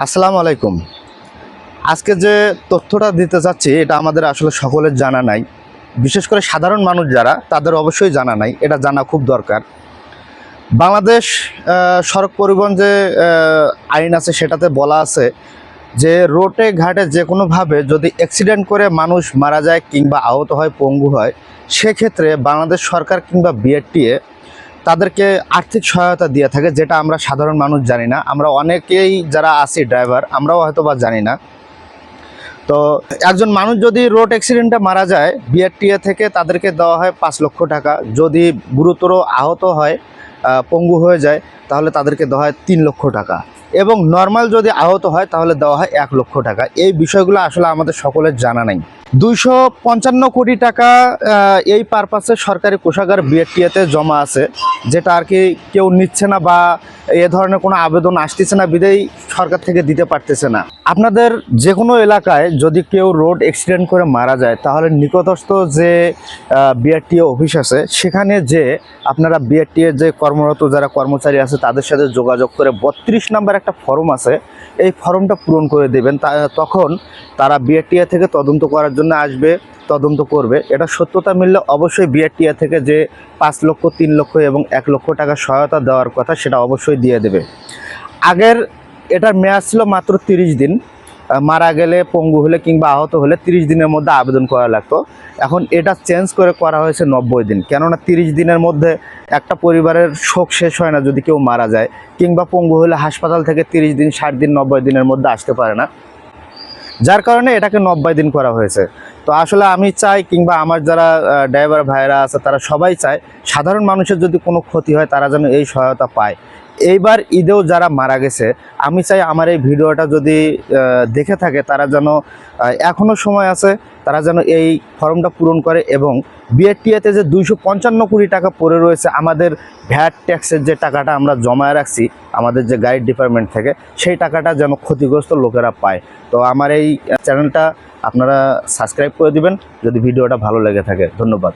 আসসালামু আলাইকুম। আজকে যে তথ্যটা দিতে চাচ্ছি এটা আমাদের আসলে সকলের জানা নাই, বিশেষ করে সাধারণ মানুষ যারা তাদের অবশ্যই জানা নাই, এটা জানা খুব দরকার। বাংলাদেশ সড়ক পরিবহন যে আইন আছে সেটাতে বলা আছে যে রোডে ঘাটে যে কোনোভাবে যদি অ্যাক্সিডেন্ট করে মানুষ মারা যায় কিংবা আহত হয়, পঙ্গু হয়, সেক্ষেত্রে বাংলাদেশ সরকার কিংবা বিআরটিএ তাদেরকে আর্থিক সহায়তা দিয়ে থাকে, যেটা আমরা সাধারণ মানুষ জানি না। আমরা অনেকেই যারা আছি ড্রাইভার আমরাও হয়তো বা জানি না। তো একজন মানুষ যদি রোড অ্যাক্সিডেন্টে মারা যায়, বিআরটিএ থেকে তাদেরকে দেওয়া হয় 5 লক্ষ টাকা। যদি গুরুতর আহত হয়, পঙ্গু হয়ে যায়, তাহলে তাদেরকে দেওয়া হয় 3 লক্ষ টাকা। এবং নর্মাল যদি আহত হয় তাহলে দেওয়া হয় 1 লক্ষ টাকা। এই বিষয়গুলো আসলে আমাদের সকলের জানা নাই। 255 কোটি টাকা এই পারপাসে সরকারি কোষাগার বিআরটিএতে জমা আছে, যেটা আর কি কেউ নিচ্ছে না বা এ ধরনের কোনো আবেদন আসতেছে না, বিদেই সরকার থেকে দিতে পারতেছে না। আপনাদের যে কোনো এলাকায় যদি কেউ রোড অ্যাক্সিডেন্ট করে মারা যায়, তাহলে নিকটস্থ যে বিআরটিএ অফিস আছে সেখানে যে আপনারা বিআরটিএ যে কর্মরত যারা কর্মচারী আছে তাদের সাথে যোগাযোগ করে 32 নম্বর একটা ফর্ম আছে, এই ফর্মটা পূরণ করে দেবেন। তখন তারা বিআরটিএ থেকে তদন্ত করার জন্য আসবে, তদন্ত করবে। এটা সত্যতা মিললে অবশ্যই বিআরটিএ থেকে যে 5 লক্ষ, 3 লক্ষ এবং 1 লক্ষ টাকা সহায়তা দেওয়ার কথা সেটা অবশ্যই দিয়ে দেবে। আগের এটার মেয়াদ ছিল মাত্র 30 দিন। মারা গেলে, পঙ্গু হলে কিংবা আহত হলে 30 দিনের মধ্যে আবেদন করা লাগতো। এখন এটা চেঞ্জ করে করা হয়েছে 90 দিন। কেননা 30 দিনের মধ্যে একটা পরিবারের শোক শেষ হয় না যদি কেউ মারা যায়, কিংবা পঙ্গু হলে হাসপাতাল থেকে 30 দিন, 60 দিন, 90 দিনের মধ্যে আসতে পারে না, যার কারণে এটাকে 90 দিন করা হয়েছে। তো আসলে আমি চাই, কিংবা আমার যারা ড্রাইভার ভাইরা আছে তারা সবাই চায়, সাধারণ মানুষের যদি কোনো ক্ষতি হয় তারা যেন এই সহায়তা পায়। এইবার ঈদেও যারা মারা গেছে, আমি চাই আমার এই ভিডিওটা যদি দেখে থাকে তারা যেন, এখনও সময় আছে, তারা যেন এই ফর্মটা পূরণ করে এবং বিআরটিএতে যে 255 কোটি টাকা পড়ে রয়েছে, আমাদের ভ্যাট ট্যাক্সের যে টাকাটা আমরা জমায় রাখছি আমাদের যে গাইড ডিপার্টমেন্ট থেকে, সেই টাকাটা যেন ক্ষতিগ্রস্ত লোকেরা পায়। তো আমার এই চ্যানেলটা আপনারা সাবস্ক্রাইব করে দিবেন যদি ভিডিওটা ভালো লেগে থাকে। ধন্যবাদ।